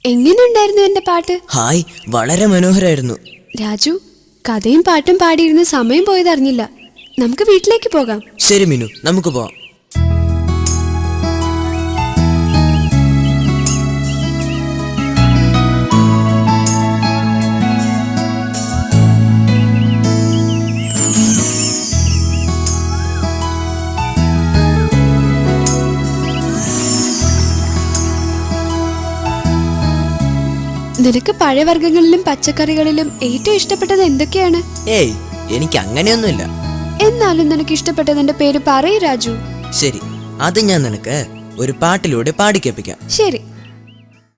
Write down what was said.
എങ്ങനെയുണ്ടായിരുന്നു എന്റെ പാട്ട്? ഹായ്, വളരെ മനോഹരായിരുന്നു. രാജു, കഥയും പാട്ടും പാടിയിരുന്ന് സമയം പോയതറിഞ്ഞില്ല. നമുക്ക് വീട്ടിലേക്ക് പോകാം. ശരി മിനു, നമുക്ക് പോവാം. നിനക്ക് പഴവർഗ്ഗങ്ങളിലും പച്ചക്കറികളിലും ഏറ്റവും ഇഷ്ടപ്പെട്ടത് എന്തൊക്കെയാണ്? ഏയ്, എനിക്ക് അങ്ങനെയൊന്നുമില്ല. എന്നാലും നിനക്ക് ഇഷ്ടപ്പെട്ടതിന്റെ പേര് പറയൂ രാജു. ശരി, അത് ഞാൻ നിനക്ക് ഒരു പാട്ടിലൂടെ പാടിക്കേൾപ്പിക്കാം. ശരി.